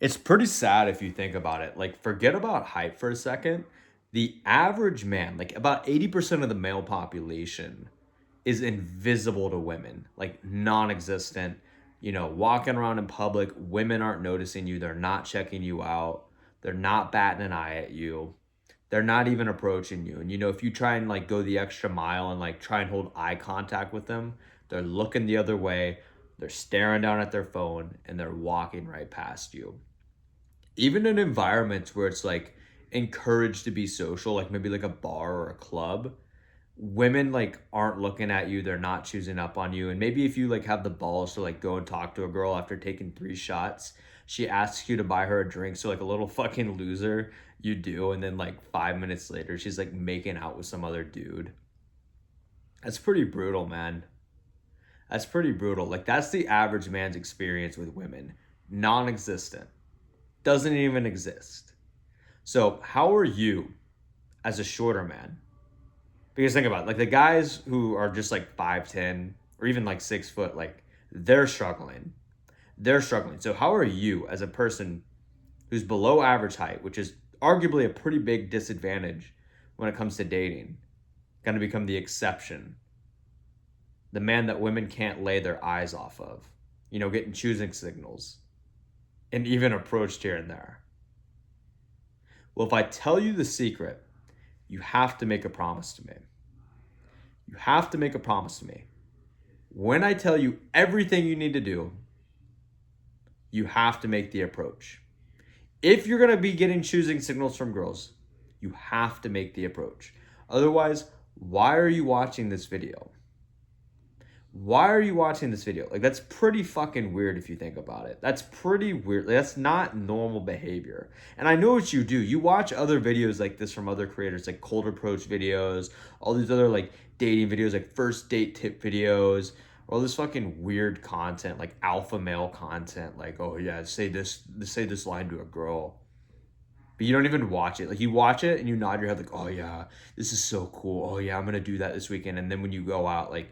It's pretty sad if you think about it. Like, forget about height for a second. The average man, like about 80% of the male population, is invisible to women, like non existent. Walking around in public, women aren't noticing you. They're not checking you out. They're not batting an eye at you. They're not even approaching you. And, if you try and like go the extra mile and like try and hold eye contact with them, they're looking the other way. They're staring down at their phone and they're walking right past you. Even in environments where it's like encouraged to be social, like maybe like a bar or a club, women like aren't looking at you, they're not choosing up on you. And maybe if you like have the balls to like go and talk to a girl after taking 3 shots, she asks you to buy her a drink, so like a little fucking loser, you do, and then like 5 minutes later she's like making out with some other dude. That's pretty brutal, man. That's pretty brutal. Like, that's the average man's experience with women. Non-existent. Doesn't even exist. So how are you as a shorter man? Because think about it, like the guys who are just like 5'10" or even like 6 foot, like they're struggling. They're struggling. So how are you as a person who's below average height, which is arguably a pretty big disadvantage when it comes to dating, going to become the exception? The man that women can't lay their eyes off of, getting choosing signals and even approached here and there. Well, if I tell you the secret, you have to make a promise to me. You have to make a promise to me. When I tell you everything you need to do, you have to make the approach. If you're going to be getting choosing signals from girls, you have to make the approach. Otherwise, why are you watching this video? Why are you watching this video? Like, that's pretty fucking weird if you think about it. That's pretty weird. Like, that's not normal behavior. And I know what you do. You watch other videos like this from other creators, like cold approach videos, all these other like dating videos, like first date tip videos, all this fucking weird content, like alpha male content, like, oh yeah, say this line to a girl. But you don't even watch it. Like, you watch it and you nod your head like, oh yeah, this is so cool. Oh yeah, I'm gonna do that this weekend. And then when you go out, like,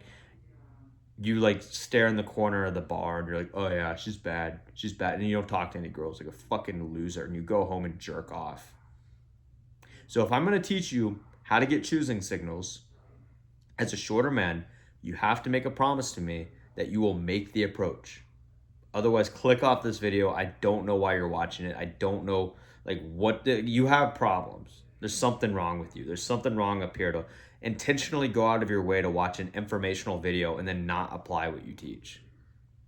you like stare in the corner of the bar and you're like, oh yeah, she's bad, and you don't talk to any girls, like a fucking loser, and you go home and jerk off. So if I'm going to teach you how to get choosing signals as a shorter man, you have to make a promise to me that you will make the approach. Otherwise, click off this video. I don't know why you're watching it. I don't know, like, you have problems. There's something wrong with you. There's something wrong up here to intentionally go out of your way to watch an informational video and then not apply what you teach.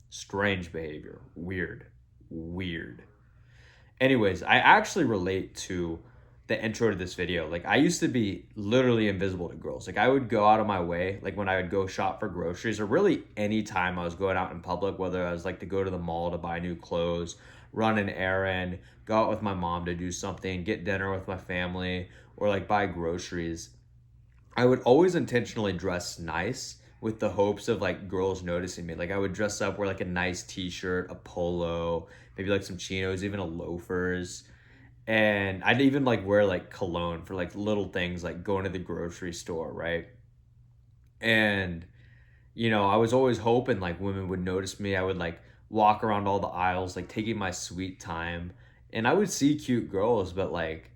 Strange behavior. Weird. Weird. Anyways, I actually relate to the intro to this video. Like, I used to be literally invisible to girls. Like, I would go out of my way, like when I would go shop for groceries, or really any time I was going out in public, whether I was like to go to the mall to buy new clothes, run an errand, go out with my mom to do something, get dinner with my family, or like buy groceries. I would always intentionally dress nice with the hopes of like girls noticing me. Like, I would dress up, wear like a nice t-shirt, a polo, maybe like some chinos, even a loafers. And I'd even like wear like cologne for like little things like going to the grocery store, right? And I was always hoping like women would notice me. I would like walk around all the aisles, like taking my sweet time. And I would see cute girls, but like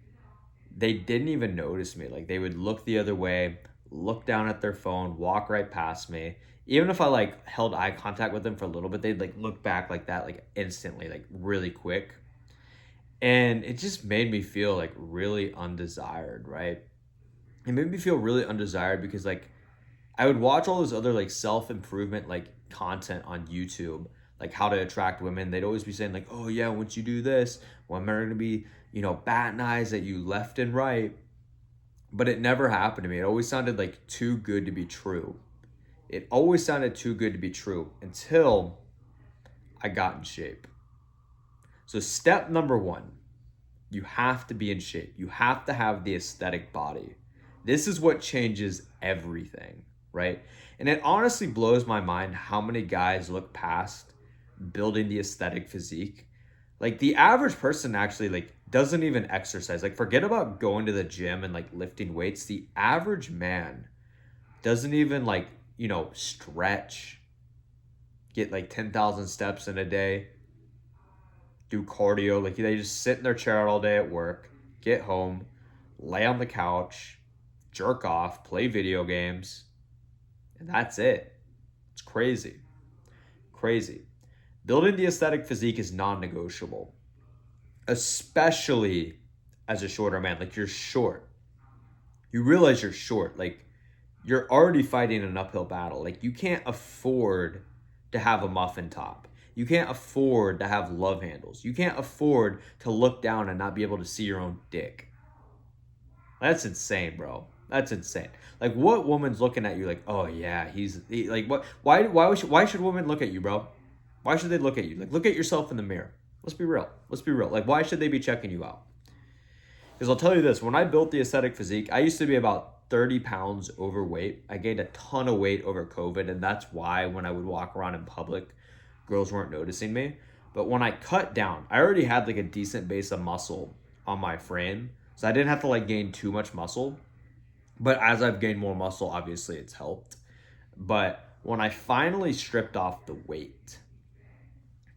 they didn't even notice me. Like, they would look the other way, look down at their phone, walk right past me. Even if I like held eye contact with them for a little bit, they'd like look back like that, like instantly, like really quick. And it just made me feel like really undesired, right? It made me feel really undesired because like I would watch all this other like self-improvement like content on YouTube, like how to attract women. They'd always be saying like, oh yeah, once you do this, women are gonna be, batting eyes at you left and right. But it never happened to me. It always sounded like too good to be true. It always sounded too good to be true until I got in shape. So step number one, you have to be in shape. You have to have the aesthetic body. This is what changes everything, right? And it honestly blows my mind how many guys look past building the aesthetic physique. Like, the average person actually like doesn't even exercise. Like, forget about going to the gym and like lifting weights. The average man doesn't even like, stretch, get like 10,000 steps in a day. do cardio. Like they just sit in their chair all day at work, get home, lay on the couch, jerk off, play video games, and that's it. It's crazy. Crazy. Building the aesthetic physique is non-negotiable, especially as a shorter man. Like you're short. You realize you're short. Like you're already fighting an uphill battle. Like you can't afford to have a muffin top. You can't afford to have love handles. You can't afford to look down and not be able to see your own dick. That's insane, bro. That's insane. Like, what woman's looking at you like, oh yeah, like what? Why should women look at you, bro? Why should they look at you? Like, look at yourself in the mirror. Let's be real. Let's be real. Like, why should they be checking you out? Because I'll tell you this: when I built the aesthetic physique, I used to be about 30 pounds overweight. I gained a ton of weight over COVID, and that's why when I would walk around in public, girls weren't noticing me. But when I cut down, I already had like a decent base of muscle on my frame, so I didn't have to like gain too much muscle. But as I've gained more muscle, obviously it's helped. But when I finally stripped off the weight,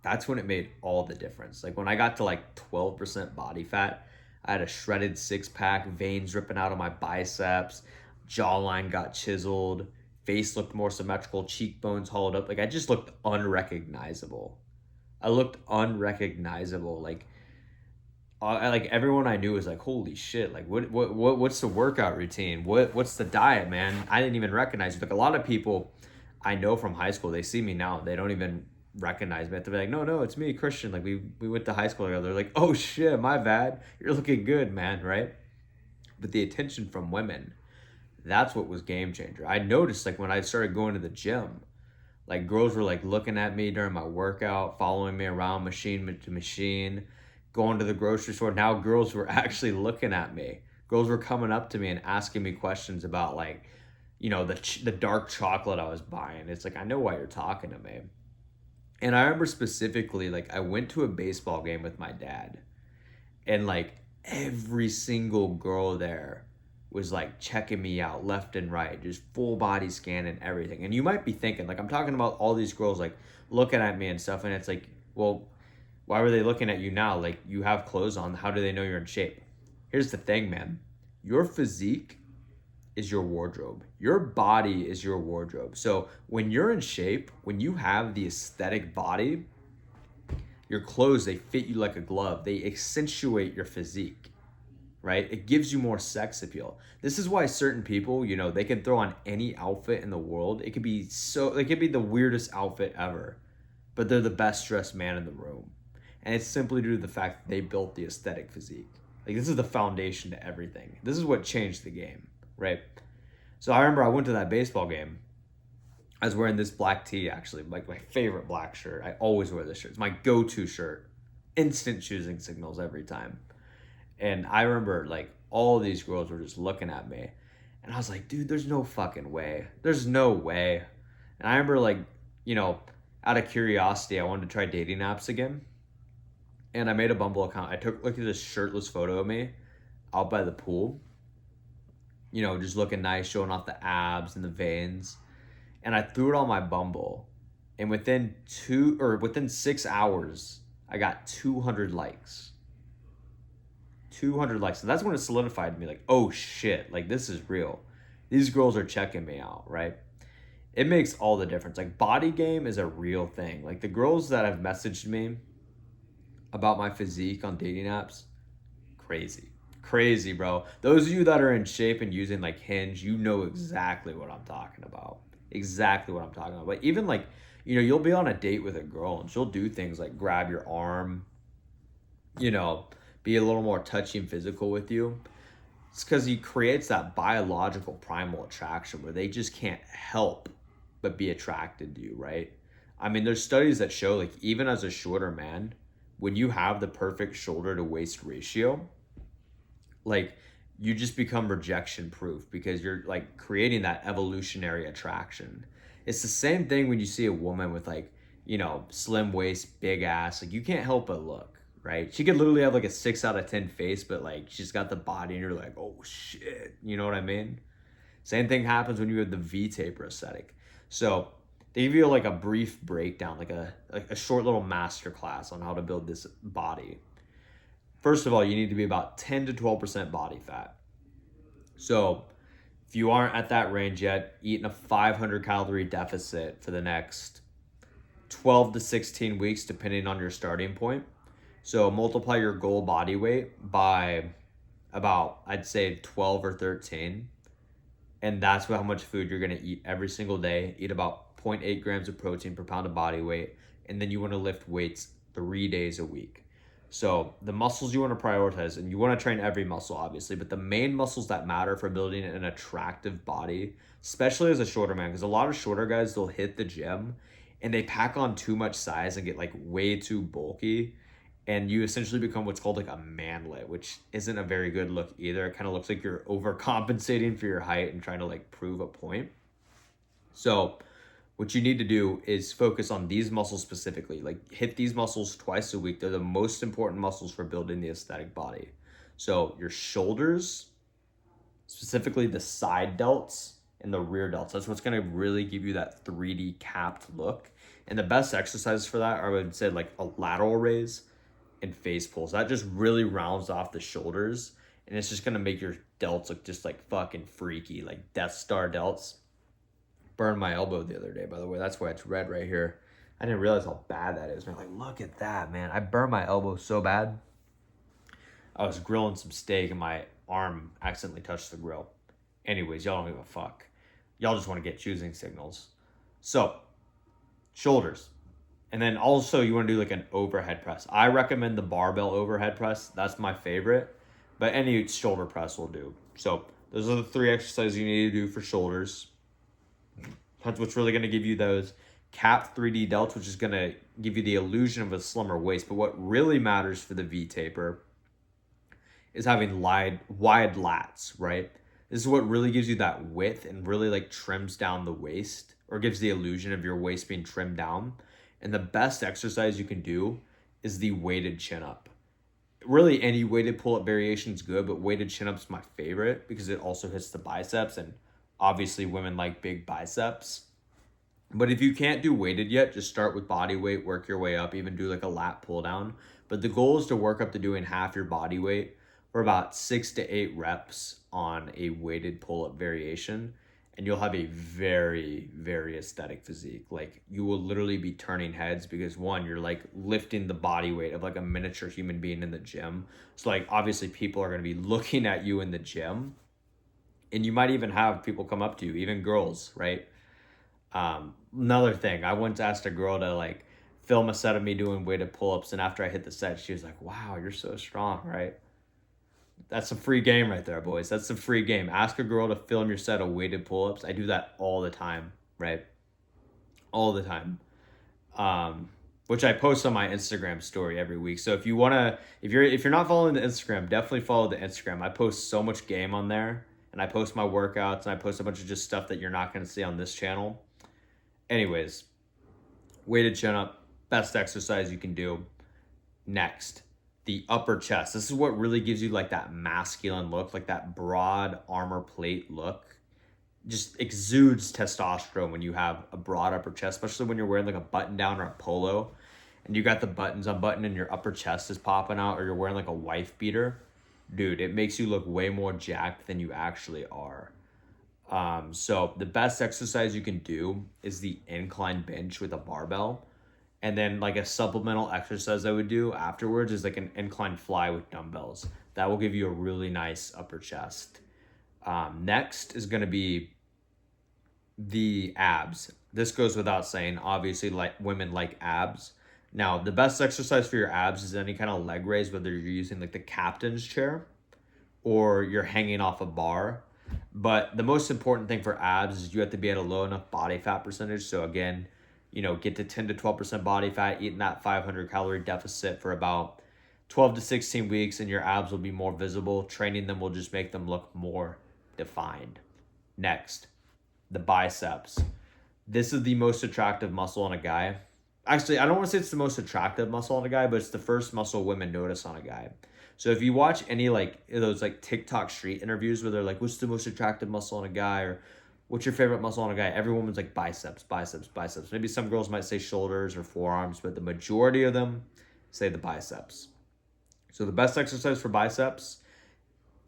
that's when it made all the difference. Like when I got to like 12% body fat, I had a shredded six pack, veins ripping out of my biceps, jawline got chiseled, face looked more symmetrical, cheekbones hollowed up. Like I just looked unrecognizable. I looked unrecognizable. Like everyone I knew was like, holy shit, like what's the workout routine? What's the diet, man? I didn't even recognize it. Like a lot of people I know from high school, they see me now, they don't even recognize me. They're like, no, it's me, Christian. Like we went to high school together. They're like, oh shit, my bad. You're looking good, man, right? But the attention from women, that's what was game changer. I noticed like when I started going to the gym, like girls were like looking at me during my workout, following me around machine to machine, going to the grocery store. Now girls were actually looking at me. Girls were coming up to me and asking me questions about like, the dark chocolate I was buying. It's like, I know why you're talking to me. And I remember specifically, like I went to a baseball game with my dad, and like every single girl there was like checking me out left and right, just full body scan and everything. And you might be thinking, like, I'm talking about all these girls like looking at me and stuff, and it's like, well, why were they looking at you now? Like, you have clothes on. How do they know you're in shape? Here's the thing, man. Your physique is your wardrobe. Your body is your wardrobe. So when you're in shape, when you have the aesthetic body, your clothes, they fit you like a glove. They accentuate your physique, right? It gives you more sex appeal. This is why certain people, they can throw on any outfit in the world. It could be the weirdest outfit ever, but they're the best dressed man in the room. And it's simply due to the fact that they built the aesthetic physique. Like, this is the foundation to everything. This is what changed the game, right? So I remember I went to that baseball game. I was wearing this black tee, actually, like my favorite black shirt. I always wear this shirt. It's my go-to shirt. Instant choosing signals every time. And I remember, like, all these girls were just looking at me. And I was like, dude, there's no fucking way. There's no way. And I remember, like, out of curiosity, I wanted to try dating apps again. And I made a Bumble account. I took look at this shirtless photo of me out by the pool. Just looking nice, showing off the abs and the veins. And I threw it on my Bumble. And within 6 hours, I got 200 likes. 200 likes. And that's when it solidified to me, like, oh shit, like this is real. These girls are checking me out, right? It makes all the difference. Like, body game is a real thing. Like, the girls that have messaged me about my physique on dating apps, crazy, bro. Those of you that are in shape and using like Hinge, you know exactly what I'm talking about. But even like, you'll be on a date with a girl and she'll do things like grab your arm, be a little more touchy and physical with you. It's because he creates that biological primal attraction where they just can't help but be attracted to you, right? I mean, there's studies that show, like, even as a shorter man, when you have the perfect shoulder to waist ratio, like, you just become rejection proof because you're like creating that evolutionary attraction. It's the same thing when you see a woman with like, slim waist, big ass, like you can't help but look, right? She could literally have like a 6 out of 10 face, but like she's got the body and you're like, oh shit, you know what I mean? Same thing happens when you have the V-taper aesthetic. So They give you like a brief breakdown, like a short little masterclass on how to build this body. First of all, you need to be about 10 to 12% body fat. So if you aren't at that range yet, eating a 500 calorie deficit for the next 12 to 16 weeks, depending on your starting point. So multiply your goal body weight by about, I'd say 12 or 13. And that's how much food you're going to eat every single day. Eat about 0 0.8 grams of protein per pound of body weight. And then you want to lift weights 3 days a week. So the muscles you want to prioritize, and you want to train every muscle, obviously, but the main muscles that matter for building an attractive body, especially as a shorter man, because a lot of shorter guys, they'll hit the gym and they pack on too much size and get like way too bulky. And you essentially become what's called like a manlet, which isn't a very good look either. It kind of looks like you're overcompensating for your height and trying to like prove a point. So what you need to do is focus on these muscles specifically. Like hit these muscles twice a week. They're the most important muscles for building the aesthetic body. So your shoulders, specifically the side delts and the rear delts. That's what's going to really give you that 3D capped look. And the best exercises for that are, I would say, like a lateral raise and face pulls. That just really rounds off the shoulders, and it's just going to make your delts look just like fucking freaky, like Death Star delts. Burned my elbow the other day, by the way. That's why it's red right here. I didn't realize how bad that is, man. Like, look at that, man. I burned my elbow so bad. I was grilling some steak and my arm accidentally touched the grill. Anyways, y'all don't give a fuck. Y'all just want to get choosing signals. So, shoulders. And then also you want to do like an overhead press. I recommend the barbell overhead press. That's my favorite. But any shoulder press will do. So those are the 3 exercises you need to do for shoulders. That's what's really going to give you those capped 3D delts, which is going to give you the illusion of a slimmer waist. But what really matters for the V-taper is having wide lats, right? This is what really gives you that width and really like trims down the waist, or gives the illusion of your waist being trimmed down. And the best exercise you can do is the weighted chin up. Really, any weighted pull-up variation is good, but weighted chin up's my favorite because it also hits the biceps, and obviously women like big biceps. But if you can't do weighted yet, just start with body weight, work your way up, even do like a lat pull down. But the goal is to work up to doing half your body weight for about 6 to 8 reps on a weighted pull-up variation. And you'll have a very, very aesthetic physique. Like, you will literally be turning heads because, one, you're like lifting the body weight of like a miniature human being in the gym. So like, obviously people are going to be looking at you in the gym, and you might even have people come up to you, even girls, right? Another thing, I once asked a girl to like film a set of me doing weighted pull-ups, and after I hit the set, she was like, wow, you're so strong, right? That's a free game right there, boys. That's a free game. Ask a girl to film your set of weighted pull-ups. I do that all the time, right? All the time. Which I post on my Instagram story every week. So if you wanna, if you're not following the Instagram, definitely follow the Instagram. I post so much game on there, and I post my workouts, and I post a bunch of just stuff that you're not gonna see on this channel. Anyways, weighted chin up, best exercise you can do. Next, the upper chest. This is what really gives you like that masculine look, like that broad armor plate look. Just exudes testosterone when you have a broad upper chest, especially when you're wearing like a button down or a polo and you got the buttons unbuttoned and your upper chest is popping out, or you're wearing like a wife beater. Dude, it makes you look way more jacked than you actually are. So the best exercise you can do is the incline bench with a barbell. And then like a supplemental exercise I would do afterwards is like an incline fly with dumbbells. That will give you a really nice upper chest. Next is going to be the abs. This goes without saying. Obviously, like women like abs. Now, the best exercise for your abs is any kind of leg raise, whether you're using like the captain's chair or you're hanging off a bar. But the most important thing for abs is you have to be at a low enough body fat percentage. So again, get to 10 to 12% body fat, eating that 500 calorie deficit for about 12 to 16 weeks, and your abs will be more visible. Training them will just make them look more defined. Next, the biceps. This is the most attractive muscle on a guy. Actually, I don't want to say it's the most attractive muscle on a guy, but it's the first muscle women notice on a guy. So if you watch any like those like TikTok street interviews where they're like, what's the most attractive muscle on a guy, or What's your favorite muscle on a guy? Every woman's like biceps, biceps, biceps. Maybe some girls might say shoulders or forearms, but the majority of them say the biceps. So the best exercise for biceps,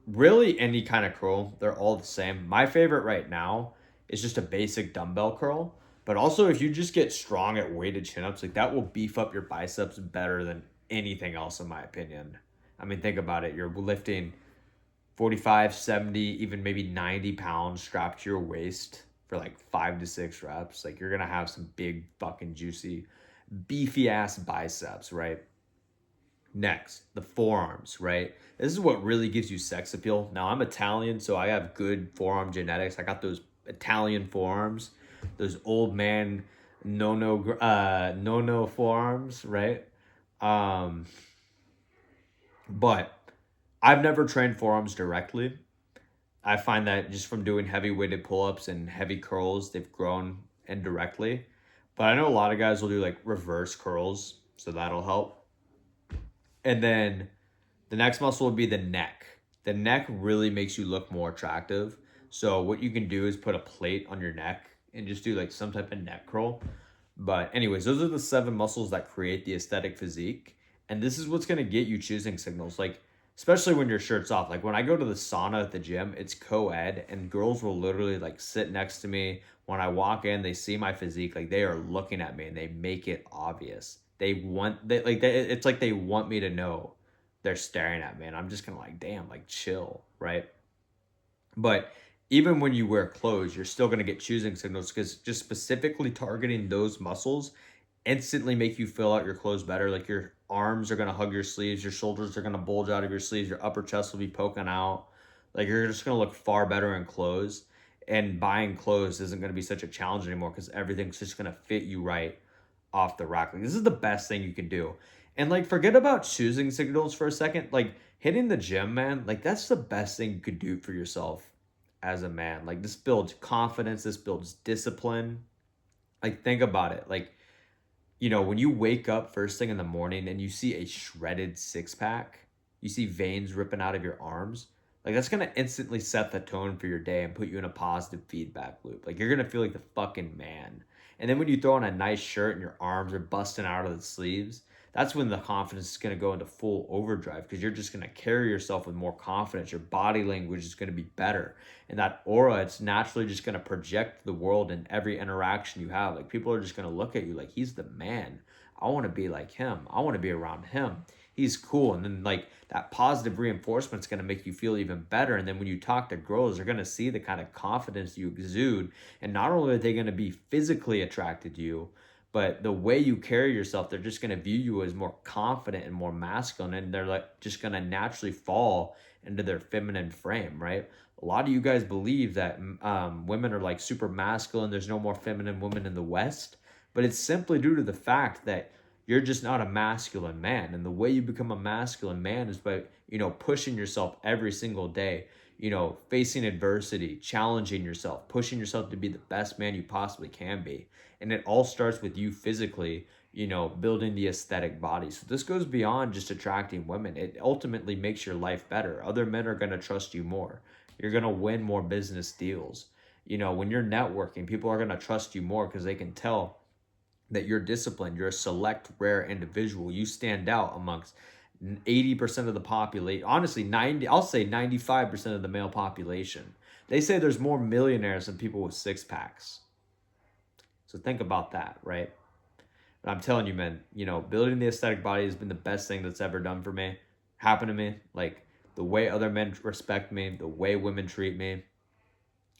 really any kind of curl, they're all the same. My favorite right now is just a basic dumbbell curl. But also if you just get strong at weighted chin-ups, like that will beef up your biceps better than anything else in my opinion. I mean, think about it. You're lifting 45, 70, even maybe 90 pounds strapped to your waist for like 5 to 6 reps. Like you're gonna have some big fucking juicy, beefy ass biceps, right? Next, the forearms, right? This is what really gives you sex appeal. Now, I'm Italian, so I have good forearm genetics. I got those Italian forearms, those old man no forearms, right? Um, but I've never trained forearms directly. I find that just from doing heavy weighted pull-ups and heavy curls, they've grown indirectly. But I know a lot of guys will do like reverse curls, so that'll help. And then the next muscle would be the neck. The neck really makes you look more attractive. So what you can do is put a plate on your neck and just do like some type of neck curl. But anyways, those are the 7 muscles that create the aesthetic physique. And this is what's going to get you choosing signals. Like, especially when your shirt's off. Like when I go to the sauna at the gym, it's co-ed and girls will literally like sit next to me. When I walk in, they see my physique, like they are looking at me and they make it obvious. It's like they want me to know they're staring at me and I'm just gonna like, damn, like chill, right? But even when you wear clothes, you're still gonna get choosing signals because just specifically targeting those muscles instantly make you fill out your clothes better. Like your arms are gonna hug your sleeves, your shoulders are gonna bulge out of your sleeves, your upper chest will be poking out. Like you're just gonna look far better in clothes. And buying clothes isn't gonna be such a challenge anymore because everything's just gonna fit you right off the rack. Like this is the best thing you can do. And like forget about choosing signals for a second. Like hitting the gym, man, like that's the best thing you could do for yourself as a man. Like this builds confidence, this builds discipline. Like think about it. Like, you know, when you wake up first thing in the morning and you see a shredded six pack, you see veins ripping out of your arms, like that's gonna instantly set the tone for your day and put you in a positive feedback loop. Like you're gonna feel like the fucking man. And then when you throw on a nice shirt and your arms are busting out of the sleeves, that's when the confidence is gonna go into full overdrive because you're just gonna carry yourself with more confidence. Your body language is gonna be better. And that aura, it's naturally just gonna project to the world in every interaction you have. Like people are just gonna look at you like he's the man. I wanna be like him. I wanna be around him. He's cool. And then like that positive reinforcement is going to make you feel even better. And then when you talk to girls, they're going to see the kind of confidence you exude. And not only are they going to be physically attracted to you, but the way you carry yourself, they're just going to view you as more confident and more masculine. And they're like just going to naturally fall into their feminine frame, right? A lot of you guys believe that women are like super masculine. There's no more feminine women in the West. But it's simply due to the fact that you're just not a masculine man. And the way you become a masculine man is by, you know, pushing yourself every single day, you know, facing adversity, challenging yourself, pushing yourself to be the best man you possibly can be. And it all starts with you physically, you know, building the aesthetic body. So this goes beyond just attracting women. It ultimately makes your life better. Other men are going to trust you more. You're going to win more business deals. You know, when you're networking, people are going to trust you more because they can tell that you're disciplined, you're a select, rare individual. You stand out amongst 80% of the population. Honestly, 90, I'll say 95% of the male population. They say there's more millionaires than people with six packs. So think about that, right? But I'm telling you, man, you know, building the aesthetic body has been the best thing that's ever done for me, happened to me. Like the way other men respect me, the way women treat me,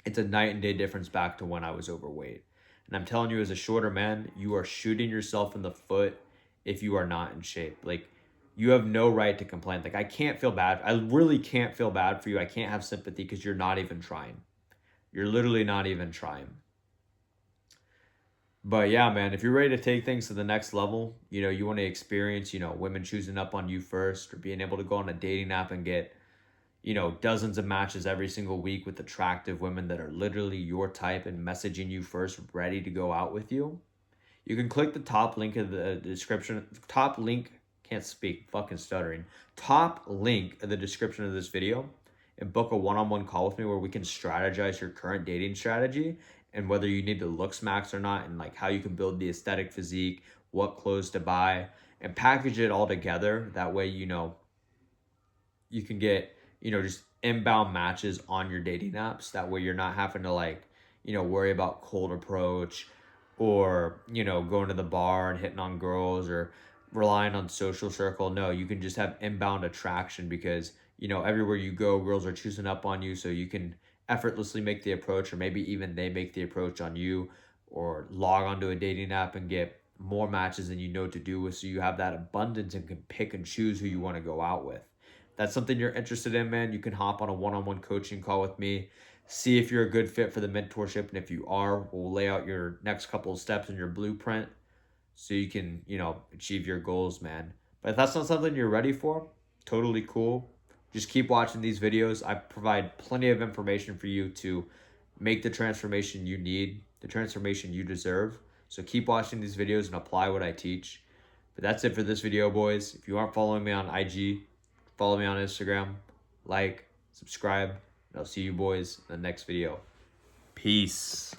it's a night and day difference back to when I was overweight. And I'm telling you, as a shorter man, you are shooting yourself in the foot if you are not in shape. Like, you have no right to complain. Like, I can't feel bad. I really can't feel bad for you. I can't have sympathy because you're not even trying. You're literally not even trying. But yeah, man, if you're ready to take things to the next level, you know, you want to experience, you know, women choosing up on you first or being able to go on a dating app and get, you know, dozens of matches every single week with attractive women that are literally your type and messaging you first, ready to go out with you. You can click the top link of the description. Can't speak, fucking stuttering. Top link of the description of this video. and book a one-on-one call with me where we can strategize your current dating strategy and whether you need to look max or not, and like how you can build the aesthetic physique, what clothes to buy, and package it all together. That way, you can get, just inbound matches on your dating apps. That way you're not having to like, worry about cold approach or, going to the bar and hitting on girls or relying on social circle. No, you can just have inbound attraction because, everywhere you go, girls are choosing up on you, so you can effortlessly make the approach, or maybe even they make the approach on you, or log onto a dating app and get more matches than you know what to do with, so you have that abundance and can pick and choose who you want to go out with. That's something you're interested in, man, you can hop on a one-on-one coaching call with me, see if you're a good fit for the mentorship, and if you are, we'll lay out your next couple of steps in your blueprint so you can, achieve your goals, man. But if that's not something you're ready for, totally cool. Just keep watching these videos. I provide plenty of information for you to make the transformation you need, the transformation you deserve. So keep watching these videos and apply what I teach. But that's it for this video, boys. If you aren't following me on IG, follow me on Instagram, like, subscribe, and I'll see you boys in the next video. Peace.